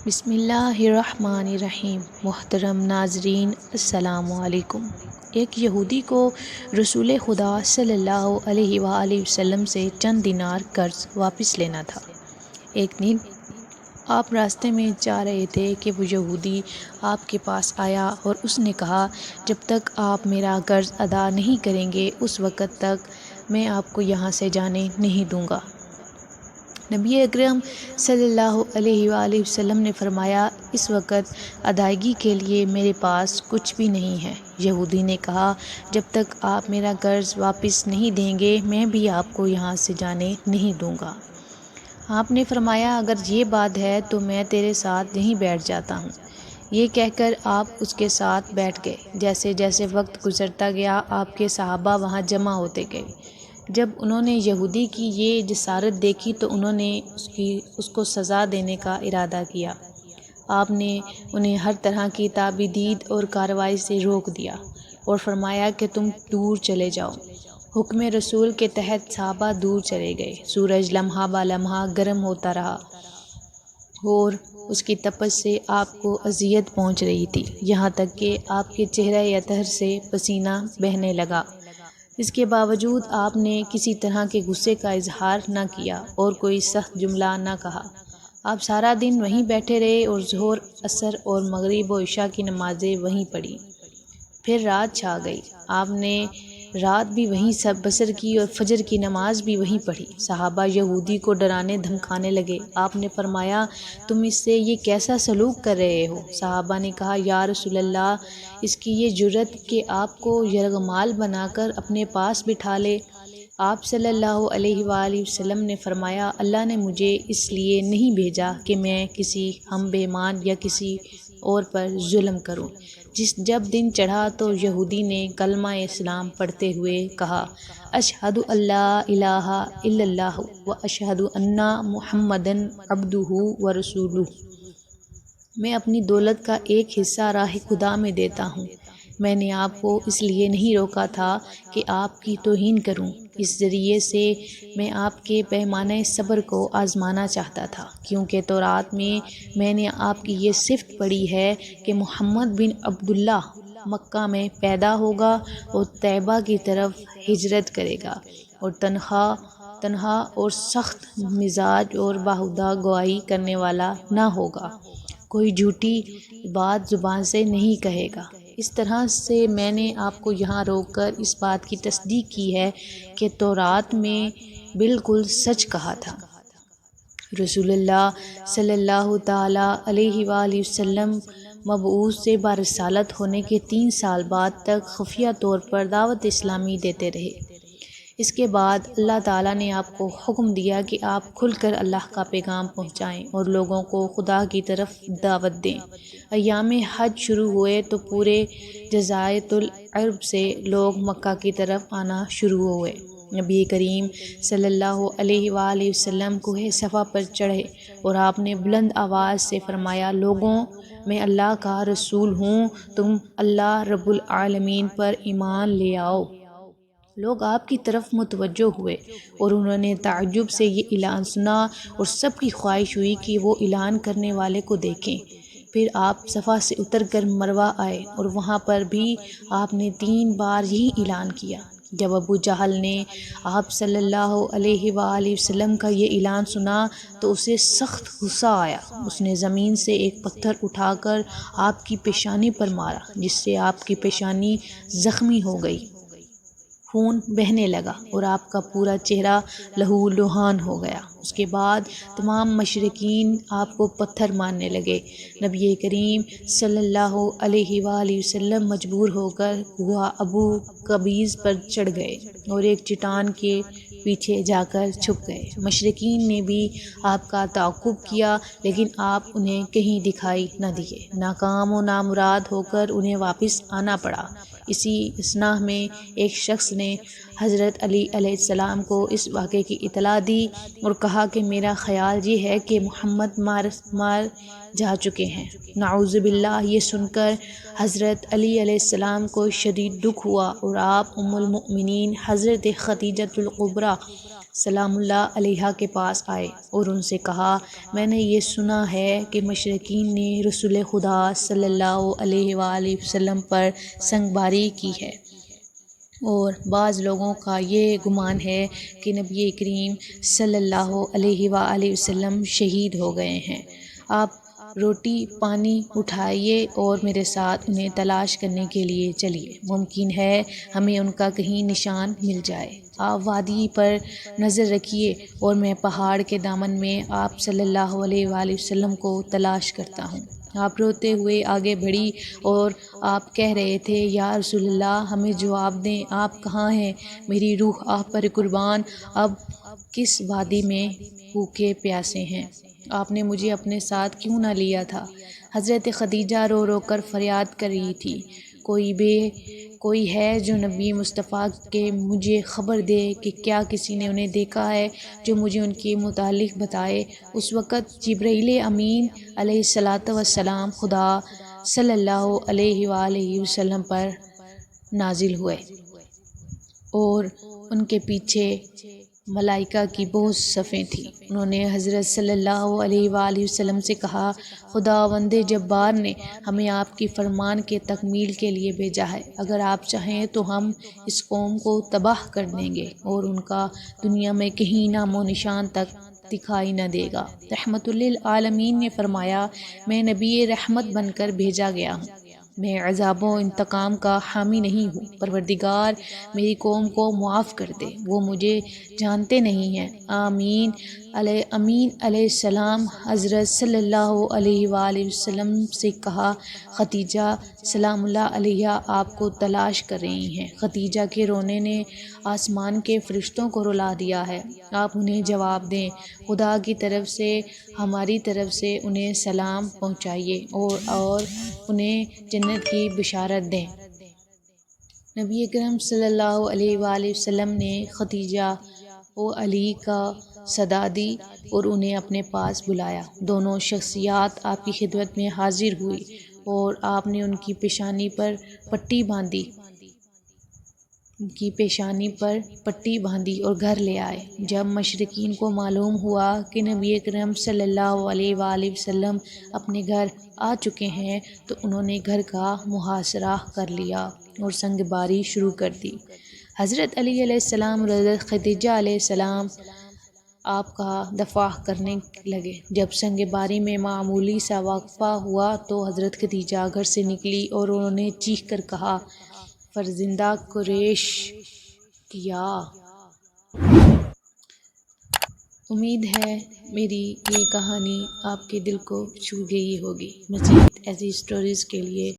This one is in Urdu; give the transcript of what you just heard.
بسم اللہ الرحمن الرحیم۔ محترم ناظرین السلام علیکم۔ ایک یہودی کو رسول خدا صلی اللہ علیہ وآلہ وسلم سے چند دینار قرض واپس لینا تھا۔ ایک دن آپ راستے میں جا رہے تھے کہ وہ یہودی آپ کے پاس آیا اور اس نے کہا، جب تک آپ میرا قرض ادا نہیں کریں گے اس وقت تک میں آپ کو یہاں سے جانے نہیں دوں گا۔ نبی اکرم صلی اللہ علیہ وآلہ وسلم نے فرمایا، اس وقت ادائیگی کے لیے میرے پاس کچھ بھی نہیں ہے۔ یہودی نے کہا، جب تک آپ میرا قرض واپس نہیں دیں گے میں بھی آپ کو یہاں سے جانے نہیں دوں گا۔ آپ نے فرمایا، اگر یہ بات ہے تو میں تیرے ساتھ یہیں بیٹھ جاتا ہوں۔ یہ کہہ کر آپ اس کے ساتھ بیٹھ گئے۔ جیسے جیسے وقت گزرتا گیا آپ کے صحابہ وہاں جمع ہوتے گئے۔ جب انہوں نے یہودی کی یہ جسارت دیکھی تو انہوں نے اس کو سزا دینے کا ارادہ کیا۔ آپ نے انہیں ہر طرح کی تابعیت اور کارروائی سے روک دیا اور فرمایا کہ تم دور چلے جاؤ۔ حکم رسول کے تحت صحابہ دور چلے گئے۔ سورج لمحہ با لمحہ گرم ہوتا رہا اور اس کی تپش سے آپ کو اذیت پہنچ رہی تھی، یہاں تک کہ آپ کے چہرہ اطہر سے پسینہ بہنے لگا۔ اس کے باوجود آپ نے کسی طرح کے غصے کا اظہار نہ کیا اور کوئی سخت جملہ نہ کہا۔ آپ سارا دن وہیں بیٹھے رہے اور ظہر، عصر اور مغرب و عشاء کی نمازیں وہیں پڑھی۔ پھر رات چھا گئی۔ آپ نے رات بھی وہیں بسر کی اور فجر کی نماز بھی وہیں پڑھی۔ صحابہ یہودی کو ڈرانے دھمکانے لگے۔ آپ نے فرمایا، تم اس سے یہ کیسا سلوک کر رہے ہو؟ صحابہ نے کہا، یا رسول اللہ، اس کی یہ جرأت کہ آپ کو یرغمال بنا کر اپنے پاس بٹھا لے۔ آپ صلی اللہ علیہ وآلہ وسلم نے فرمایا، اللہ نے مجھے اس لیے نہیں بھیجا کہ میں کسی ہم بے ایمان یا کسی اور پر ظلم کروں۔ جب دن چڑھا تو یہودی نے کلمہ اسلام پڑھتے ہوئے کہا، اشہد ان لا الہ الا اللہ و اشہد ان محمدًا عبدہ و رسولہ۔ میں اپنی دولت کا ایک حصہ راہ خدا میں دیتا ہوں۔ میں نے آپ کو اس لیے نہیں روکا تھا کہ آپ کی توہین کروں، اس ذریعے سے میں آپ کے پیمانہ صبر کو آزمانا چاہتا تھا، کیونکہ تورات میں نے آپ کی یہ صفت پڑھی ہے کہ محمد بن عبداللہ مکہ میں پیدا ہوگا اور طیبہ کی طرف ہجرت کرے گا اور تنہا اور سخت مزاج اور بیہودہ گواہی کرنے والا نہ ہوگا، کوئی جھوٹی بات زبان سے نہیں کہے گا۔ اس طرح سے میں نے آپ کو یہاں روک کر اس بات کی تصدیق کی ہے کہ تورات میں بالکل سچ کہا تھا۔ رسول اللہ صلی اللہ تعالیٰ علیہ وآلہ وسلم مبعوث سے برسالت ہونے کے 3 سال بعد تک خفیہ طور پر دعوت اسلامی دیتے رہے۔ اس کے بعد اللہ تعالیٰ نے آپ کو حکم دیا کہ آپ کھل کر اللہ کا پیغام پہنچائیں اور لوگوں کو خدا کی طرف دعوت دیں۔ ایام حج شروع ہوئے تو پورے جزیرۃ العرب سے لوگ مکہ کی طرف آنا شروع ہوئے۔ نبی کریم صلی اللہ علیہ وآلہ وسلم کوہ صفا پر چڑھے اور آپ نے بلند آواز سے فرمایا، لوگوں، میں اللہ کا رسول ہوں، تم اللہ رب العالمین پر ایمان لے آؤ۔ لوگ آپ کی طرف متوجہ ہوئے اور انہوں نے تعجب سے یہ اعلان سنا اور سب کی خواہش ہوئی کہ وہ اعلان کرنے والے کو دیکھیں۔ پھر آپ صفا سے اتر کر مروہ آئے اور وہاں پر بھی آپ نے 3 بار یہی اعلان کیا۔ جب ابو جہل نے آپ صلی اللہ علیہ وآلہ وسلم کا یہ اعلان سنا تو اسے سخت غصہ آیا۔ اس نے زمین سے ایک پتھر اٹھا کر آپ کی پیشانی پر مارا، جس سے آپ کی پیشانی زخمی ہو گئی، خون بہنے لگا اور آپ کا پورا چہرہ لہو لہان ہو گیا۔ اس کے بعد تمام مشرکین آپ کو پتھر مارنے لگے۔ نبی کریم صلی اللہ علیہ وآلہ وسلم مجبور ہو کر غار ابو قبیس پر چڑھ گئے اور ایک چٹان کے پیچھے جا کر چھپ گئے۔ مشرکین نے بھی آپ کا تعاقب کیا لیکن آپ انہیں کہیں دکھائی نہ دیے۔ ناکام و نامراد ہو کر انہیں واپس آنا پڑا۔ اسی اثناء میں ایک شخص نے حضرت علی علیہ السلام کو اس واقعے کی اطلاع دی اور کہا کہ میرا خیال یہ ہے کہ محمد مار جا چکے ہیں۔ نعوذ باللہ! یہ سن کر حضرت علی علیہ السلام کو شدید دکھ ہوا اور آپ ام المؤمنین حضرت خدیجہ الکبریٰ سلام اللہ علیہ کے پاس آئے اور ان سے کہا، میں نے یہ سنا ہے کہ مشرکین نے رسول خدا صلی اللہ علیہ وآلہ وسلم پر سنگباری کی ہے، اور بعض لوگوں کا یہ گمان ہے کہ نبی کریم صلی اللہ علیہ وآلہ وسلم شہید ہو گئے ہیں۔ آپ روٹی پانی اٹھائیے اور میرے ساتھ انہیں تلاش کرنے کے لیے چلیے، ممکن ہے ہمیں ان کا کہیں نشان مل جائے۔ آپ وادی پر نظر رکھیے اور میں پہاڑ کے دامن میں آپ صلی اللہ علیہ وآلہ وسلم کو تلاش کرتا ہوں۔ آپ روتے ہوئے آگے بڑھی اور آپ کہہ رہے تھے، یا رسول اللہ، ہمیں جواب دیں، آپ کہاں ہیں؟ میری روح آپ پر قربان، اب کس وادی میں بھوکے پیاسے ہیں؟ آپ نے مجھے اپنے ساتھ کیوں نہ لیا تھا؟ حضرت خدیجہ رو رو کر فریاد کر رہی تھی، کوئی ہے جو نبی مصطفیٰ کے مجھے خبر دے کہ کیا کسی نے انہیں دیکھا ہے جو مجھے ان کے متعلق بتائے۔ اس وقت جبرائیل امین علیہ الصلاۃ والسلام خدا صلی اللہ علیہ وآلہ وسلم پر نازل ہوئے اور ان کے پیچھے ملائکہ کی بہت صفیں تھیں۔ انہوں نے حضرت صلی اللہ علیہ وآلہ وسلم سے کہا، خداوند جبار نے ہمیں آپ کی فرمان کے تکمیل کے لیے بھیجا ہے، اگر آپ چاہیں تو ہم اس قوم کو تباہ کر دیں گے اور ان کا دنیا میں کہیں نام و نشان تک دکھائی نہ دے گا۔ رحمت للعالمین نے فرمایا، میں نبی رحمت بن کر بھیجا گیا ہوں، میں عذاب و انتقام کا حامی نہیں ہوں۔ پروردگار میری قوم کو معاف کر دے، وہ مجھے جانتے نہیں ہیں۔ امین علیہ السلام حضرت صلی اللہ علیہ وآلہ وسلم سے کہا، خدیجہ سلام اللہ علیہا آپ کو تلاش کر رہی ہیں۔ خدیجہ کے رونے نے آسمان کے فرشتوں کو رلا دیا ہے، آپ انہیں جواب دیں، خدا کی طرف سے ہماری طرف سے انہیں سلام پہنچائیے اور انہیں جنت کی بشارت دیں۔ نبی اکرم صلی اللہ علیہ وآلہ وسلم نے خدیجہ و علی کا صدا دی اور انہیں اپنے پاس بلایا۔ دونوں شخصیات آپ کی خدمت میں حاضر ہوئی اور آپ نے ان کی پیشانی پر پٹی باندھی اور گھر لے آئے۔ جب مشرکین کو معلوم ہوا کہ نبی اکرم صلی اللہ علیہ وآلہ وسلم اپنے گھر آ چکے ہیں تو انہوں نے گھر کا محاصرہ کر لیا اور سنگ باری شروع کر دی۔ حضرت علی علیہ السلام اور حضرت خدیجہ علیہ السلام آپ کا دفاع کرنے لگے۔ جب سنگ باری میں معمولی سا وقفہ ہوا تو حضرت خدیجہ گھر سے نکلی اور انہوں نے چیخ کر کہا، فرزندہ قریش، کیا امید ہے میری یہ کہانی آپ کے دل کو چھو گئی ہوگی۔ مزید ایسی سٹوریز کے لیے